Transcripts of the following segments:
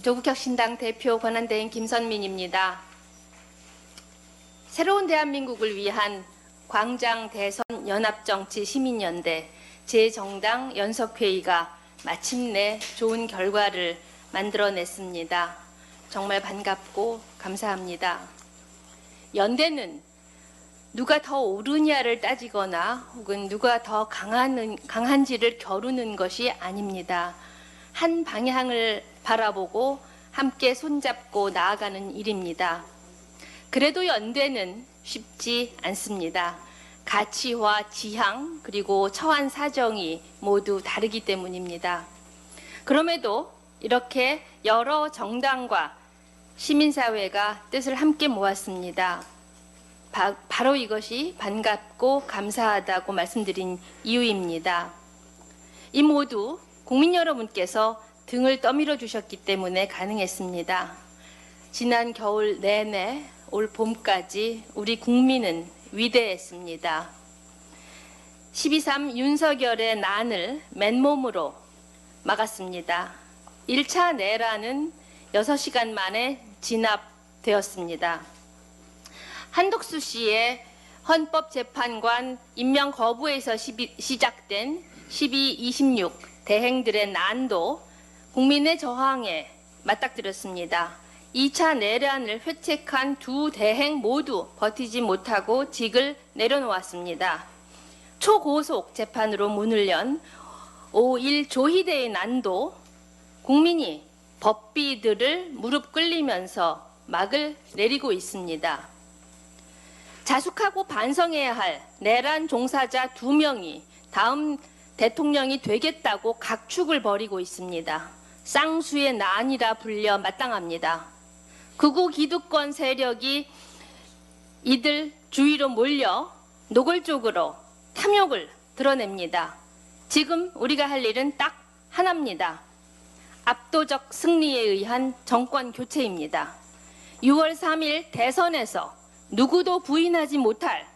조국혁신당 대표 권한대행 김선민입니다. 새로운 대한민국을 위한 광장 대선 연합정치 시민연대 제 정당 연석회의가 마침내 좋은 결과를 만들어냈습니다. 정말 반갑고 감사합니다. 연대는 누가 더 옳으냐를 따지거나 혹은 누가 더 강한지를 겨루는 것이 아닙니다. 한 방향을 바라보고 함께 손잡고 나아가는 일입니다. 그래도 연대는 쉽지 않습니다. 가치와 지향 그리고 처한 사정이 모두 다르기 때문입니다. 그럼에도 이렇게 여러 정당과 시민사회가 뜻을 함께 모았습니다. 바로 이것이 반갑고 감사하다고 말씀드린 이유입니다. 이 모두 국민 여러분께서 등을 떠밀어 주셨기 때문에 가능했습니다. 지난 겨울 내내 올 봄까지 우리 국민은 위대했습니다. 12.3 윤석열의 난을 맨몸으로 막았습니다. 1차 내란은 6시간 만에 진압되었습니다. 한덕수 씨의 헌법재판관 임명 거부에서 시작된 12.26 대행들의 난도 국민의 저항에 맞닥뜨렸습니다. 2차 내란을 회책한 두 대행 모두 버티지 못하고 직을 내려놓았습니다. 초고속 재판으로 문을 연 5.1 조희대의 난도 국민이 법비들을 무릎 꿇리면서 막을 내리고 있습니다. 자숙하고 반성해야 할 내란 종사자 2명이 다음 대통령이 되겠다고 각축을 벌이고 있습니다. 쌍수의 난이라 불려 마땅합니다. 극우 기득권 세력이 이들 주위로 몰려 노골적으로 탐욕을 드러냅니다. 지금 우리가 할 일은 딱 하나입니다. 압도적 승리에 의한 정권 교체입니다. 6월 3일 대선에서 누구도 부인하지 못할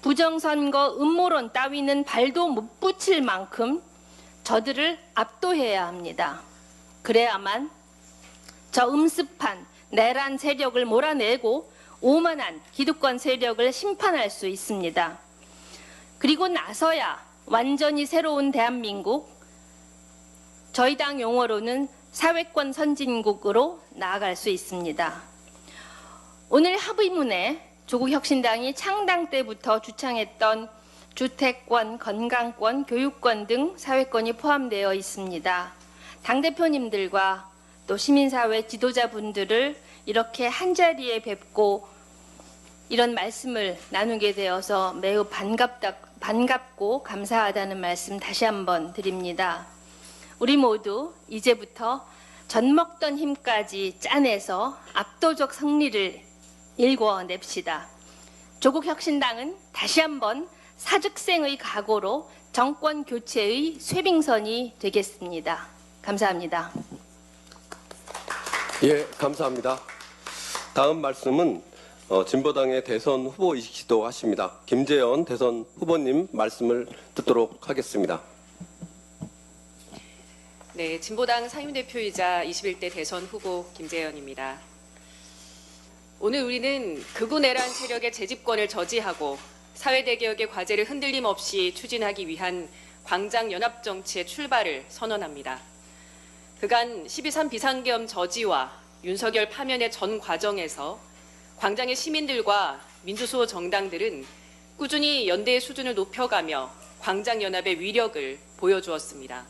부정선거 음모론 따위는 발도 못 붙일 만큼 저들을 압도해야 합니다. 그래야만 저 음습한 내란 세력을 몰아내고 오만한 기득권 세력을 심판할 수 있습니다. 그리고 나서야 완전히 새로운 대한민국, 저희 당 용어로는 사회권 선진국으로 나아갈 수 있습니다. 오늘 합의문에 조국혁신당이 창당 때부터 주창했던 주택권, 건강권, 교육권 등 사회권이 포함되어 있습니다. 당대표님들과 또 시민사회 지도자분들을 이렇게 한자리에 뵙고 이런 말씀을 나누게 되어서 매우 반갑고 감사하다는 말씀 다시 한번 드립니다. 우리 모두 이제부터 젖먹던 힘까지 짜내서 압도적 승리를 일궈냅시다. 조국혁신당은 다시 한번 사즉생의 각오로 정권 교체의 쇄빙선이 되겠습니다. 감사합니다. 예, 감사합니다. 다음 말씀은 진보당의 대선 후보이시기도 하십니다. 김재현 대선 후보님 말씀을 듣도록 하겠습니다. 네, 진보당 상임대표이자 21대 대선 후보 김재현입니다. 오늘 우리는 극우 내란 세력의 재집권을 저지하고 사회대개혁의 과제를 흔들림 없이 추진하기 위한 광장연합정치의 출발을 선언합니다. 그간 12.3 비상계엄 저지와 윤석열 파면의 전 과정에서 광장의 시민들과 민주수호 정당들은 꾸준히 연대의 수준을 높여가며 광장연합의 위력을 보여주었습니다.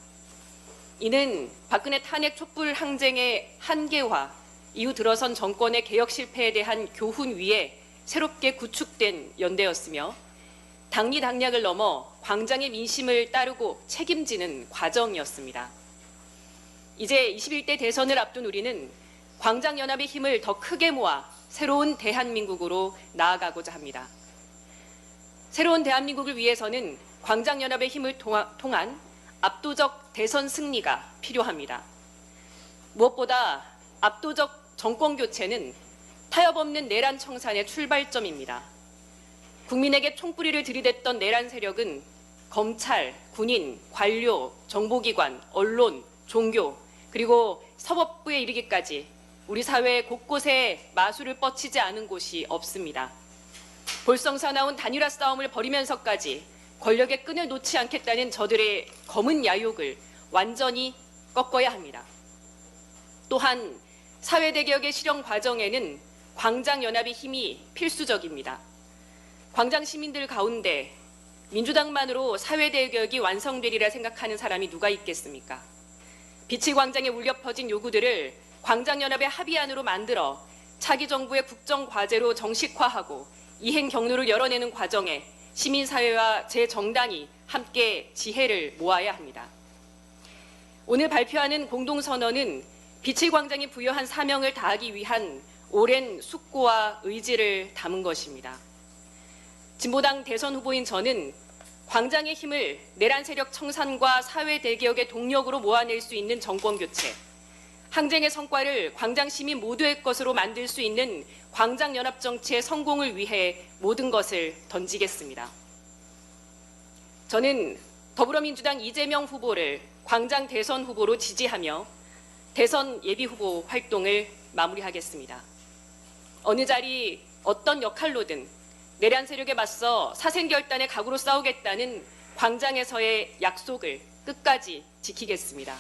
이는 박근혜 탄핵 촛불 항쟁의 한계와 이후 들어선 정권의 개혁 실패에 대한 교훈 위에 새롭게 구축된 연대였으며 당리 당략을 넘어 광장의 민심을 따르고 책임지는 과정이었습니다. 이제 21대 대선을 앞둔 우리는 광장연합의 힘을 더 크게 모아 새로운 대한민국으로 나아가고자 합니다. 새로운 대한민국을 위해서는 광장연합의 힘을 통한 압도적 대선 승리가 필요합니다. 무엇보다 압도적 정권 교체는 타협 없는 내란 청산의 출발점입니다. 국민에게 총뿌리를 들이댔던 내란 세력은 검찰, 군인, 관료, 정보기관, 언론, 종교, 그리고 사법부에 이르기까지 우리 사회 곳곳에 마술을 뻗치지 않은 곳이 없습니다. 볼성사나운 단일화 싸움을 벌이면서까지 권력의 끈을 놓지 않겠다는 저들의 검은 야욕을 완전히 꺾어야 합니다. 또한 사회대개혁의 실현 과정에는 광장연합의 힘이 필수적입니다. 광장 시민들 가운데 민주당만으로 사회대개혁이 완성되리라 생각하는 사람이 누가 있겠습니까? 빛의 광장에 울려 퍼진 요구들을 광장연합의 합의안으로 만들어 차기 정부의 국정과제로 정식화하고 이행 경로를 열어내는 과정에 시민사회와 제 정당이 함께 지혜를 모아야 합니다. 오늘 발표하는 공동선언은 빛의 광장이 부여한 사명을 다하기 위한 오랜 숙고와 의지를 담은 것입니다. 진보당 대선 후보인 저는 광장의 힘을 내란 세력 청산과 사회 대개혁의 동력으로 모아낼 수 있는 정권 교체, 항쟁의 성과를 광장 시민 모두의 것으로 만들 수 있는 광장연합 정치의 성공을 위해 모든 것을 던지겠습니다. 저는 더불어민주당 이재명 후보를 광장 대선 후보로 지지하며 대선 예비후보 활동을 마무리하겠습니다. 어느 자리 어떤 역할로든 내란 세력에 맞서 사생결단의 각오로 싸우겠다는 광장에서의 약속을 끝까지 지키겠습니다.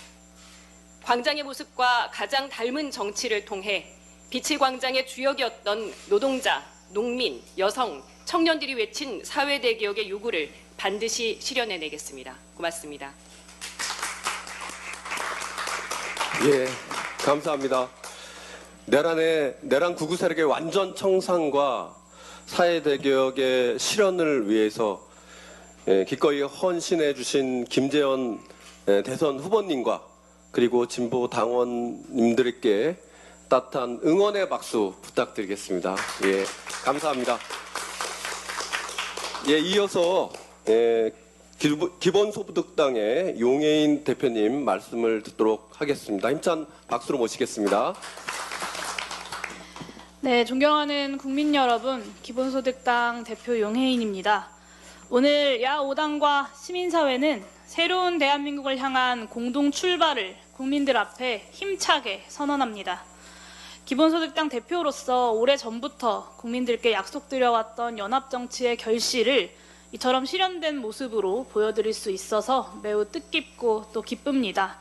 광장의 모습과 가장 닮은 정치를 통해 빛의 광장의 주역이었던 노동자, 농민, 여성, 청년들이 외친 사회대개혁의 요구를 반드시 실현해내겠습니다. 고맙습니다. 예, 감사합니다. 내란 구구 세력의 완전 청산과 사회대개혁의 실현을 위해서 기꺼이 헌신해 주신 김재현 대선 후보님과 그리고 진보 당원님들께 따뜻한 응원의 박수 부탁드리겠습니다. 예, 감사합니다. 예, 이어서 기본소득당의 용해인 대표님 말씀을 듣도록 하겠습니다. 힘찬 박수로 모시겠습니다. 네, 존경하는 국민 여러분, 기본소득당 대표 용혜인입니다. 오늘 야5당과 시민사회는 새로운 대한민국을 향한 공동 출발을 국민들 앞에 힘차게 선언합니다. 기본소득당 대표로서 오래전부터 국민들께 약속드려왔던 연합정치의 결실을 이처럼 실현된 모습으로 보여드릴 수 있어서 매우 뜻깊고 또 기쁩니다.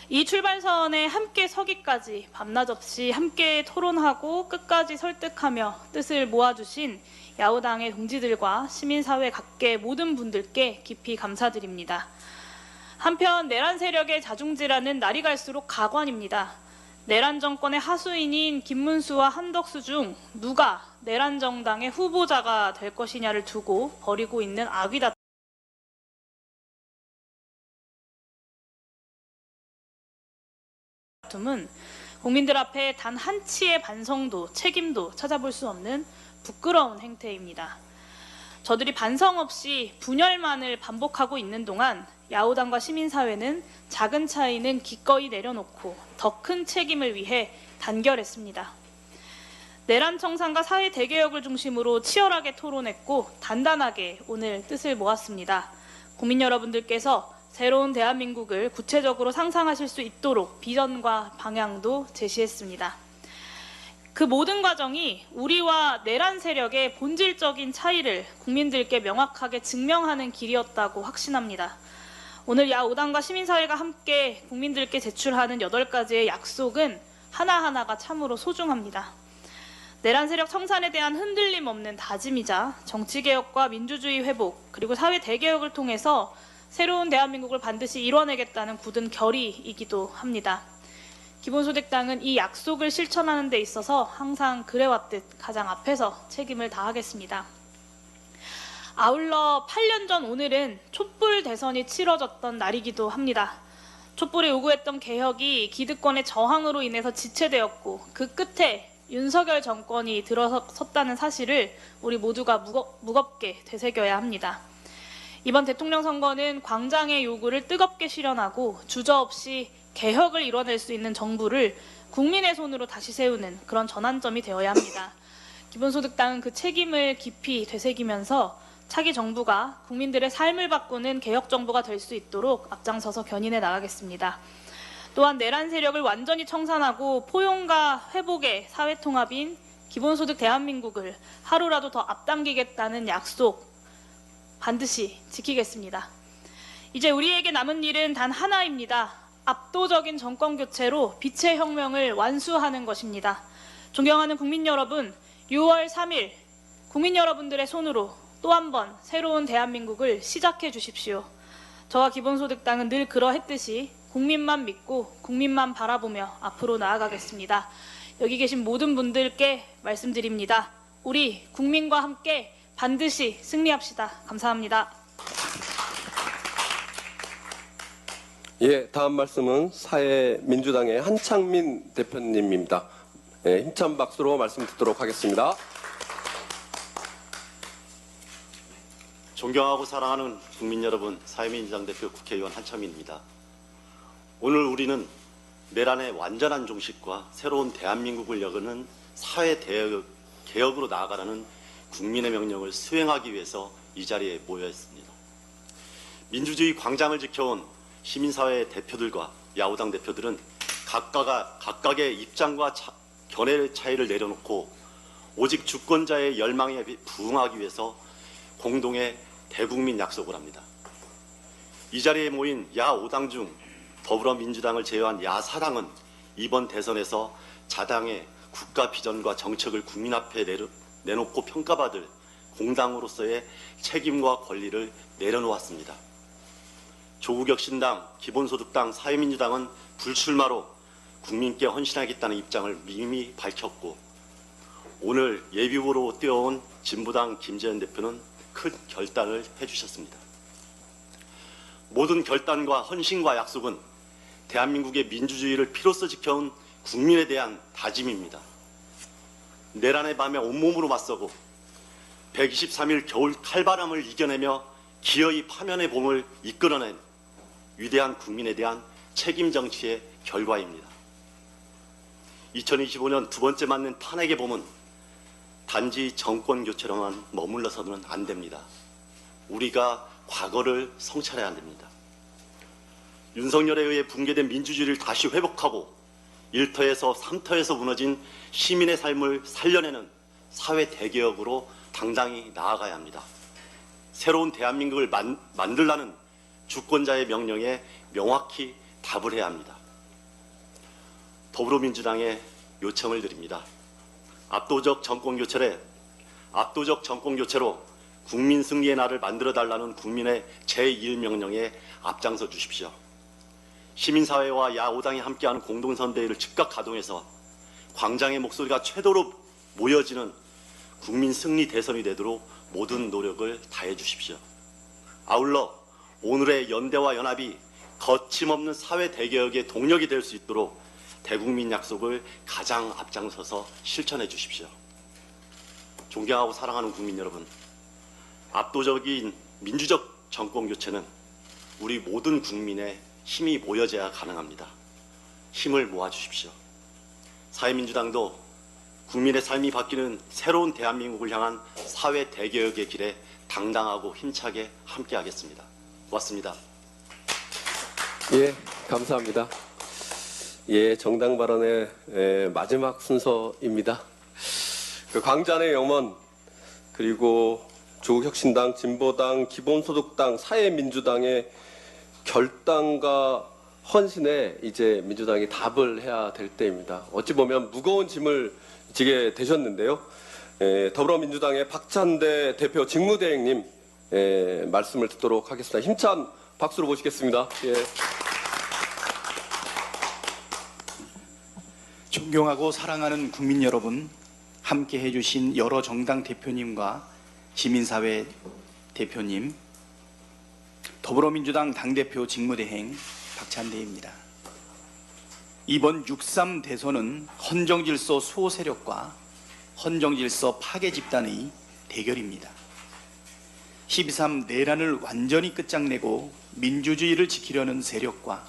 이 출발선에 함께 서기까지 밤낮 없이 함께 토론하고 끝까지 설득하며 뜻을 모아주신 야5당의 동지들과 시민사회 각계 모든 분들께 깊이 감사드립니다. 한편 내란 세력의 자중질환은 날이 갈수록 가관입니다. 내란 정권의 하수인인 김문수와 한덕수 중 누가 내란 정당의 후보자가 될 것이냐를 두고 벌이고 있는 악의 다툼은 국민들 앞에 단 한치의 반성도 책임도 찾아볼 수 없는 부끄러운 행태입니다. 저들이 반성 없이 분열만을 반복하고 있는 동안 야5당과 시민사회는 작은 차이는 기꺼이 내려놓고 더 큰 책임을 위해 단결했습니다. 내란 청산과 사회 대개혁을 중심으로 치열하게 토론했고 단단하게 오늘 뜻을 모았습니다. 국민 여러분들께서 새로운 대한민국을 구체적으로 상상하실 수 있도록 비전과 방향도 제시했습니다. 그 모든 과정이 우리와 내란 세력의 본질적인 차이를 국민들께 명확하게 증명하는 길이었다고 확신합니다. 오늘 야5당과 시민사회가 함께 국민들께 제출하는 8가지의 약속은 하나하나가 참으로 소중합니다. 내란 세력 청산에 대한 흔들림 없는 다짐이자 정치개혁과 민주주의 회복 그리고 사회 대개혁을 통해서 새로운 대한민국을 반드시 이뤄내겠다는 굳은 결의이기도 합니다. 기본소득당은 이 약속을 실천하는 데 있어서 항상 그래왔듯 가장 앞에서 책임을 다하겠습니다. 아울러 8년 전 오늘은 촛불 대선이 치러졌던 날이기도 합니다. 촛불이 요구했던 개혁이 기득권의 저항으로 인해서 지체되었고 그 끝에 윤석열 정권이 들어섰다는 사실을 우리 모두가 무겁게 되새겨야 합니다. 이번 대통령 선거는 광장의 요구를 뜨겁게 실현하고 주저없이 개혁을 이뤄낼 수 있는 정부를 국민의 손으로 다시 세우는 그런 전환점이 되어야 합니다. 기본소득당은 그 책임을 깊이 되새기면서 차기 정부가 국민들의 삶을 바꾸는 개혁 정부가 될 수 있도록 앞장서서 견인해 나가겠습니다. 또한 내란 세력을 완전히 청산하고 포용과 회복의 사회통합인 기본소득 대한민국을 하루라도 더 앞당기겠다는 약속 반드시 지키겠습니다. 이제 우리에게 남은 일은 단 하나입니다. 압도적인 정권 교체로 빛의 혁명을 완수하는 것입니다. 존경하는 국민 여러분, 6월 3일 국민 여러분들의 손으로 또 한 번 새로운 대한민국을 시작해 주십시오. 저와 기본소득당은 늘 그러했듯이 국민만 믿고 국민만 바라보며 앞으로 나아가겠습니다. 여기 계신 모든 분들께 말씀드립니다. 우리 국민과 함께 반드시 승리합시다. 감사합니다. 예, 다음 말씀은 사회민주당의 한창민 대표님입니다. 예, 힘찬 박수로 말씀 듣도록 하겠습니다. 존경하고 사랑하는 국민 여러분, 사회민주당 대표 국회의원 한창민입니다. 오늘 우리는 내란의 완전한 종식과 새로운 대한민국을 여는 사회 개혁으로 나아가라는 국민의 명령을 수행하기 위해서 이 자리에 모여 있습니다. 민주주의 광장을 지켜온 시민사회 대표들과 야후당 대표들은 각각의 입장과 견해의 차이를 내려놓고 오직 주권자의 열망에 부응하기 위해서 공동의 대국민 약속을 합니다. 이 자리에 모인 야5당 중 더불어민주당을 제외한 야4당은 이번 대선에서 자당의 국가 비전과 정책을 국민 앞에 내놓고 평가받을 공당으로서의 책임과 권리를 내려놓았습니다. 조국혁신당, 기본소득당, 사회민주당은 불출마로 국민께 헌신하겠다는 입장을 이미 밝혔고, 오늘 예비후보로 뛰어온 진보당 김재현 대표는 큰 결단을 해주셨습니다. 모든 결단과 헌신과 약속은 대한민국의 민주주의를 피로써 지켜온 국민에 대한 다짐입니다. 내란의 밤에 온몸으로 맞서고 123일 겨울 칼바람을 이겨내며 기어이 파면의 봄을 이끌어낸 위대한 국민에 대한 책임 정치의 결과입니다. 2025년 두 번째 맞는 탄핵의 봄은 단지 정권 교체로만 머물러서는 안 됩니다. 우리가 과거를 성찰해야 합니다. 윤석열에 의해 붕괴된 민주주의를 다시 회복하고 1터에서 3터에서 무너진 시민의 삶을 살려내는 사회 대개혁으로 당당히 나아가야 합니다. 새로운 대한민국을 만들라는 주권자의 명령에 명확히 답을 해야 합니다. 더불어민주당에 요청을 드립니다. 압도적 정권 교체로 국민 승리의 날을 만들어달라는 국민의 제1명령에 앞장서 주십시오. 시민사회와 야5당이 함께하는 공동선대위를 즉각 가동해서 광장의 목소리가 최대로 모여지는 국민 승리 대선이 되도록 모든 노력을 다해 주십시오. 아울러 오늘의 연대와 연합이 거침없는 사회 대개혁의 동력이 될 수 있도록 대국민 약속을 가장 앞장서서 실천해 주십시오. 존경하고 사랑하는 국민 여러분, 압도적인 민주적 정권 교체는 우리 모든 국민의 힘이 모여져야 가능합니다. 힘을 모아 주십시오. 사회민주당도 국민의 삶이 바뀌는 새로운 대한민국을 향한 사회 대개혁의 길에 당당하고 힘차게 함께하겠습니다. 고맙습니다. 예, 감사합니다. 예, 정당 발언의 마지막 순서입니다. 그 광장의 영원, 그리고 조국혁신당, 진보당, 기본소득당, 사회민주당의 결단과 헌신에 이제 민주당이 답을 해야 될 때입니다. 어찌 보면 무거운 짐을 지게 되셨는데요. 더불어민주당의 박찬대 대표 직무대행님 말씀을 듣도록 하겠습니다. 힘찬 박수로 모시겠습니다. 예. 존경하고 사랑하는 국민 여러분, 함께 해주신 여러 정당 대표님과 시민사회 대표님, 더불어민주당 당대표 직무대행 박찬대입니다. 이번 6.3 대선은 헌정질서 수호 세력과 헌정질서 파괴 집단의 대결입니다. 12.3 내란을 완전히 끝장내고 민주주의를 지키려는 세력과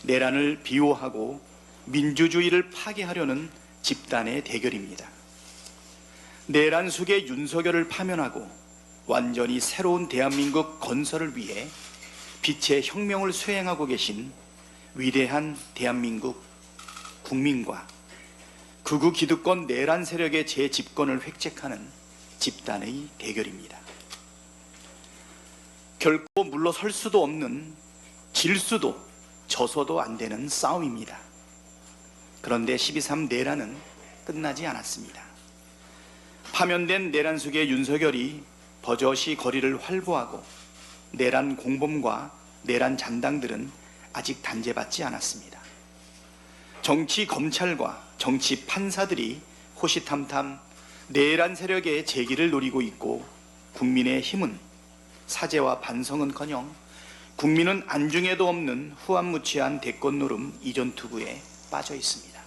내란을 비호하고 민주주의를 파괴하려는 집단의 대결입니다. 내란 속의 윤석열을 파면하고 완전히 새로운 대한민국 건설을 위해 빛의 혁명을 수행하고 계신 위대한 대한민국 국민과 극우 기득권 내란 세력의 재집권을 획책하는 집단의 대결입니다. 결코 물러설 수도 없는, 질 수도 져서도 안 되는 싸움입니다. 그런데 12.3 내란은 끝나지 않았습니다. 파면된 내란 속의 윤석열이 버젓이 거리를 활보하고 내란 공범과 내란 잔당들은 아직 단죄받지 않았습니다. 정치 검찰과 정치 판사들이 호시탐탐 내란 세력의 재기를 노리고 있고, 국민의 힘은 사죄와 반성은커녕 국민은 안중에도 없는 후한무치한 대권 노름 이전 투구에 빠져 있습니다.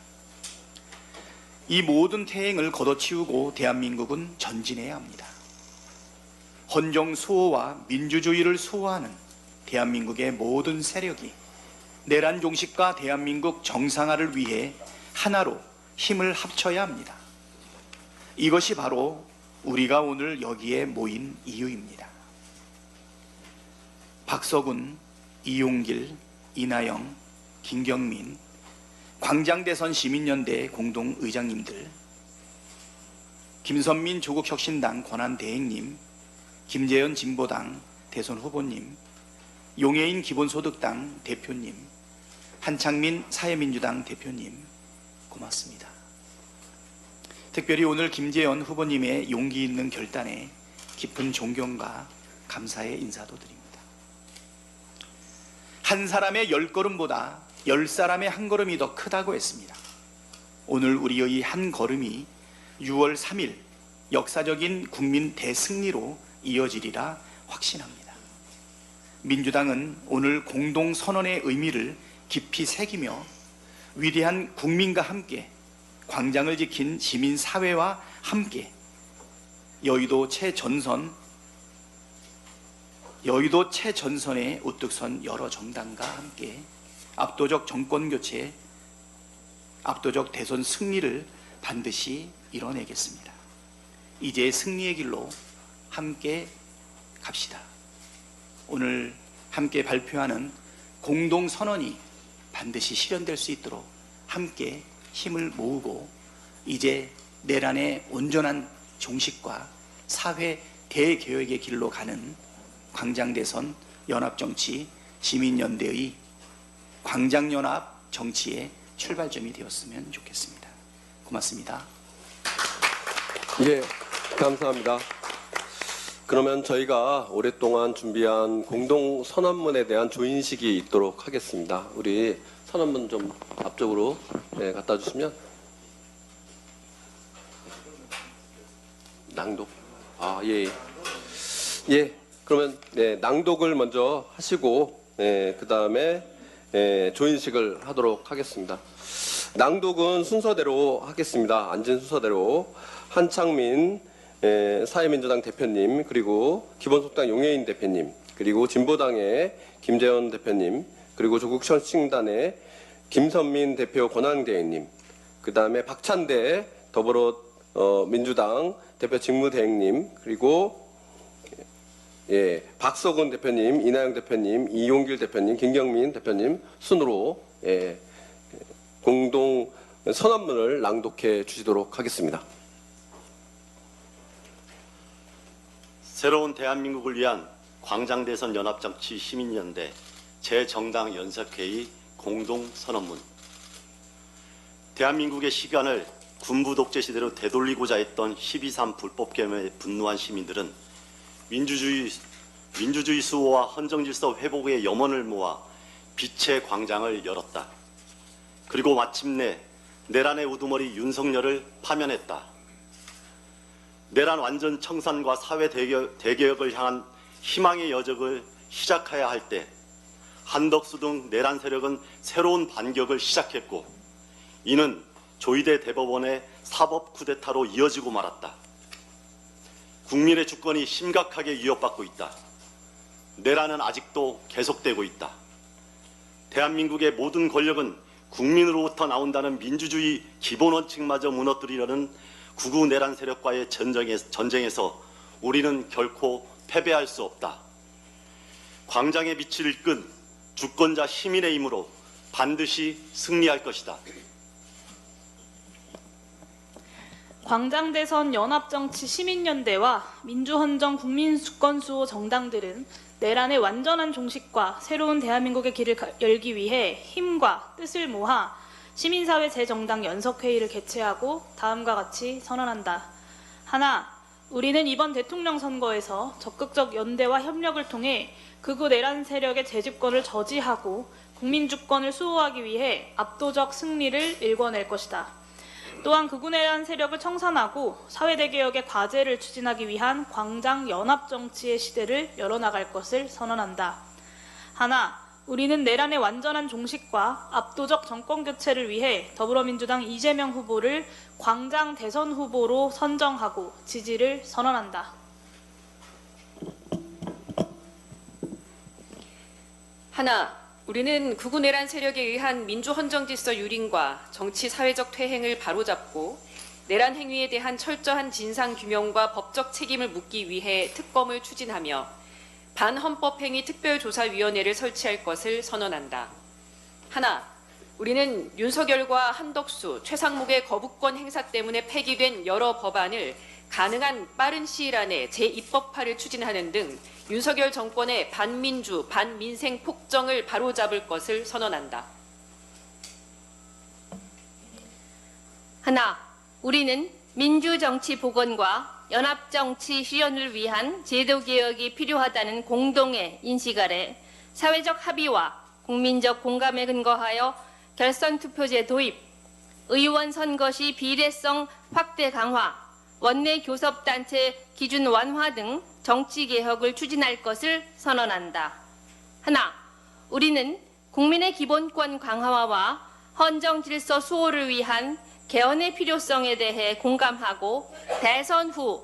이 모든 태행을 걷어치우고 대한민국은 전진해야 합니다. 헌정 수호와 민주주의를 수호하는 대한민국의 모든 세력이 내란 종식과 대한민국 정상화를 위해 하나로 힘을 합쳐야 합니다. 이것이 바로 우리가 오늘 여기에 모인 이유입니다. 박서군, 이용길, 이나영, 김경민, 광장대선 시민연대 공동의장님들, 김선민 조국혁신당 권한대행님, 김재현 진보당 대선 후보님, 용해인 기본소득당 대표님, 한창민 사회민주당 대표님, 고맙습니다. 특별히 오늘 김재현 후보님의 용기 있는 결단에 깊은 존경과 감사의 인사도 드립니다. 한 사람의 10걸음보다 10사람의 한 걸음이 더 크다고 했습니다. 오늘 우리의 한 걸음이 6월 3일 역사적인 국민 대승리로 이어지리라 확신합니다. 민주당은 오늘 공동선언의 의미를 깊이 새기며 위대한 국민과 함께 광장을 지킨 시민사회와 함께 여의도 최전선에 우뚝 선 여러 정당과 함께 압도적 정권교체, 압도적 대선 승리를 반드시 이뤄내겠습니다. 이제 승리의 길로 함께 갑시다. 오늘 함께 발표하는 공동선언이 반드시 실현될 수 있도록 함께 힘을 모으고 이제 내란의 온전한 종식과 사회 대개혁의 길로 가는 광장대선 연합정치 시민연대의 광장연합 정치의 출발점이 되었으면 좋겠습니다. 고맙습니다. 예, 감사합니다. 그러면 저희가 오랫동안 준비한 공동선언문에 대한 조인식이 있도록 하겠습니다. 우리 선언문 좀 앞쪽으로 갖다 주시면. 낭독. 예. 예, 그러면 낭독을 먼저 하시고 그 다음에 조인식을 하도록 하겠습니다. 낭독은 순서대로 하겠습니다. 앉은 순서대로 한창민 사회민주당 대표님, 그리고 기본소득당 용해인 대표님, 그리고 진보당의 김재현 대표님, 그리고 조국혁신당의 김선민 대표 권한대행님, 그 다음에 박찬대 더불어민주당 대표 직무대행님, 그리고 박서군 대표님, 이나영 대표님, 이용길 대표님, 김경민 대표님 순으로 공동 선언문을 낭독해 주시도록 하겠습니다. 새로운 대한민국을 위한 광장대선 연합정치 시민연대 재정당 연석회의 공동선언문. 대한민국의 시간을 군부 독재 시대로 되돌리고자 했던 12.3 불법개혁에 분노한 시민들은 민주주의 수호와 헌정질서 회복의 염원을 모아 빛의 광장을 열었다. 그리고 마침내 내란의 우두머리 윤석열을 파면했다. 내란 완전 청산과 사회 대개혁을 향한 희망의 여정을 시작해야 할 때 한덕수 등 내란 세력은 새로운 반격을 시작했고, 이는 조이대 대법원의 사법 쿠데타로 이어지고 말았다. 국민의 주권이 심각하게 위협받고 있다. 내란은 아직도 계속되고 있다. 대한민국의 모든 권력은 국민으로부터 나온다는 민주주의 기본 원칙마저 무너뜨리려는 극우 내란 세력과의 전쟁에서 우리는 결코 패배할 수 없다. 광장의 빛을 끈 주권자 시민의 힘으로 반드시 승리할 것이다. 광장대선 연합정치 시민연대와 민주헌정 국민주권수호 정당들은 내란의 완전한 종식과 새로운 대한민국의 길을 열기 위해 힘과 뜻을 모아 시민사회 재정당 연석회의를 개최하고 다음과 같이 선언한다. 하나, 우리는 이번 대통령 선거에서 적극적 연대와 협력을 통해 극우 내란 세력의 재집권을 저지하고 국민주권을 수호하기 위해 압도적 승리를 일궈낼 것이다. 또한 극우 내란 세력을 청산하고 사회대개혁의 과제를 추진하기 위한 광장 연합정치의 시대를 열어나갈 것을 선언한다. 하나, 우리는 내란의 완전한 종식과 압도적 정권교체를 위해 더불어민주당 이재명 후보를 광장 대선 후보로 선정하고 지지를 선언한다. 하나, 우리는 극우 내란 세력에 의한 민주헌정질서 유린과 정치 사회적 퇴행을 바로잡고 내란 행위에 대한 철저한 진상규명과 법적 책임을 묻기 위해 특검을 추진하며 반헌법행위 특별조사위원회를 설치할 것을 선언한다. 하나, 우리는 윤석열과 한덕수, 최상목의 거부권 행사 때문에 폐기된 여러 법안을 가능한 빠른 시일 안에 재입법화를 추진하는 등 윤석열 정권의 반민주, 반민생 폭정을 바로잡을 것을 선언한다. 하나, 우리는 민주정치 복원과 연합정치 실현을 위한 제도개혁이 필요하다는 공동의 인식 아래 사회적 합의와 국민적 공감에 근거하여 결선투표제 도입, 의원 선거 시 비례성 확대 강화, 원내 교섭단체 기준 완화 등 정치개혁을 추진할 것을 선언한다. 하나, 우리는 국민의 기본권 강화와 헌정질서 수호를 위한 개헌의 필요성에 대해 공감하고 대선 후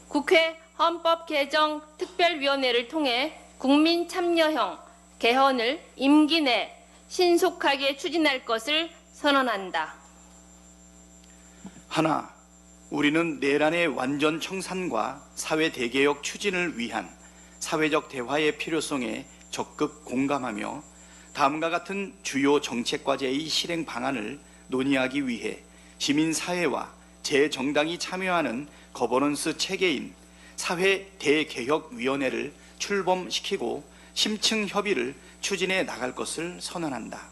국회 헌법개정 특별위원회를 통해 국민 참여형 개헌을 임기 내 신속하게 추진할 것을 선언한다. 하나, 우리는 내란의 완전 청산과 사회 대개혁 추진을 위한 사회적 대화의 필요성에 적극 공감하며 다음과 같은 주요 정책 과제의 실행 방안을 논의하기 위해 시민사회와 재정당이 참여하는 거버넌스 체계인 사회 대개혁위원회를 출범시키고 심층 협의를 추진해 나갈 것을 선언한다.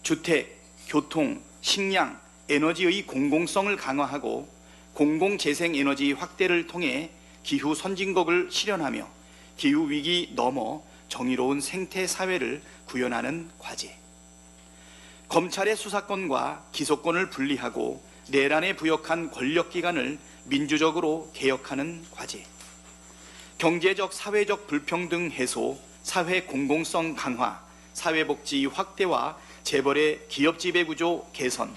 주택, 교통, 식량, 에너지의 공공성을 강화하고 공공재생에너지 확대를 통해 기후 선진국을 실현하며 기후위기 넘어 정의로운 생태사회를 구현하는 과제. 검찰의 수사권과 기소권을 분리하고 내란에 부역한 권력기관을 민주적으로 개혁하는 과제. 경제적, 사회적 불평등 해소, 사회 공공성 강화, 사회복지 확대와 재벌의 기업 지배구조 개선,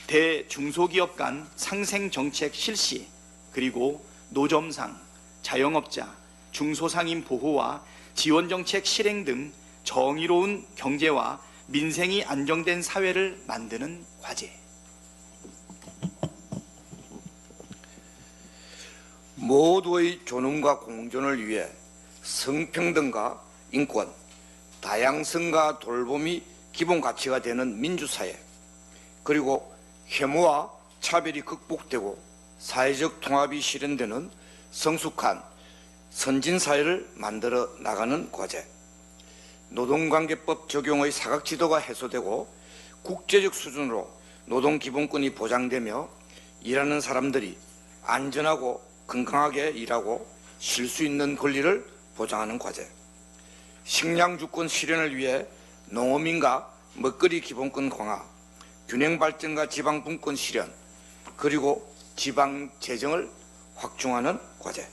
대중소기업 간 상생정책 실시, 그리고 노점상, 자영업자, 중소상인 보호와 지원정책 실행 등 정의로운 경제와 민생이 안정된 사회를 만드는 과제. 모두의 존엄과 공존을 위해 성평등과 인권, 다양성과 돌봄이 기본 가치가 되는 민주사회, 그리고 혐오와 차별이 극복되고 사회적 통합이 실현되는 성숙한 선진사회를 만들어 나가는 과제. 노동관계법 적용의 사각지도가 해소되고 국제적 수준으로 노동기본권이 보장되며 일하는 사람들이 안전하고 건강하게 일하고 쉴 수 있는 권리를 보장하는 과제. 식량주권 실현을 위해 농어민과 먹거리 기본권 강화, 균형발전과 지방분권 실현, 그리고 지방재정을 확충하는 과제.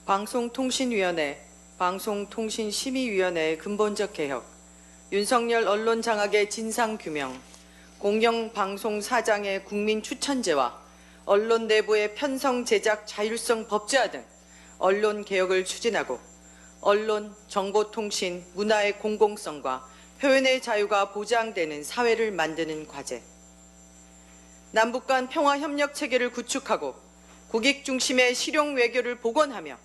방송통신위원회, 방송통신심의위원회의 근본적 개혁, 윤석열 언론 장악의 진상규명, 공영방송 사장의 국민 추천제와 언론 내부의 편성 제작 자율성 법제화 등 언론 개혁을 추진하고 언론, 정보통신, 문화의 공공성과 표현의 자유가 보장되는 사회를 만드는 과제. 남북 간 평화협력 체계를 구축하고 국익 중심의 실용 외교를 복원하며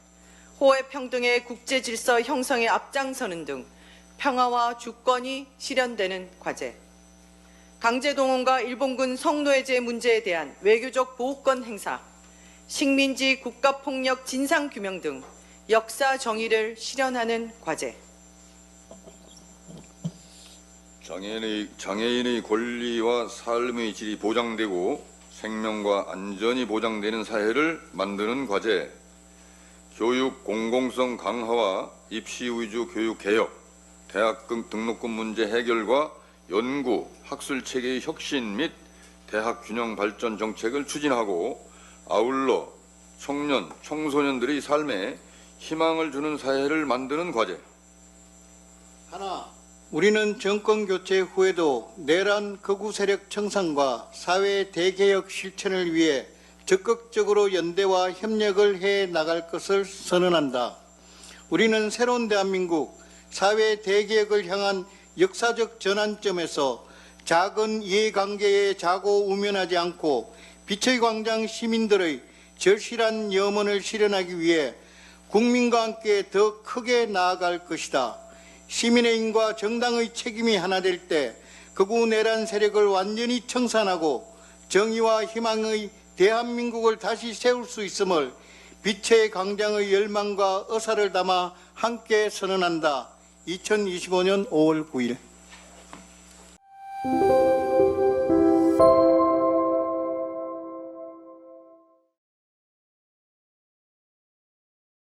호혜 평등의 국제 질서 형성에 앞장서는 등 평화와 주권이 실현되는 과제. 강제동원과 일본군 성노예제 문제에 대한 외교적 보호권 행사, 식민지 국가폭력 진상규명 등 역사 정의를 실현하는 과제. 장애인의 권리와 삶의 질이 보장되고 생명과 안전이 보장되는 사회를 만드는 과제. 교육 공공성 강화와 입시 위주 교육 개혁, 대학 등록금 문제 해결과 연구, 학술 체계의 혁신 및 대학 균형 발전 정책을 추진하고 아울러 청년, 청소년들의 삶에 희망을 주는 사회를 만드는 과제. 하나, 우리는 정권 교체 후에도 내란 극우 세력 청산과 사회 대개혁 실천을 위해 적극적으로 연대와 협력을 해 나갈 것을 선언한다. 우리는 새로운 대한민국 사회 대개혁을 향한 역사적 전환점에서 작은 이해관계에 자고 우면하지 않고 빛의 광장 시민들의 절실한 염원을 실현하기 위해 국민과 함께 더 크게 나아갈 것이다. 시민의 힘과 정당의 책임이 하나 될 때 극우 내란 세력을 완전히 청산하고 정의와 희망의 대한민국을 다시 세울 수 있음을 빛의 광장의 열망과 의사를 담아 함께 선언한다. 2025년 5월 9일.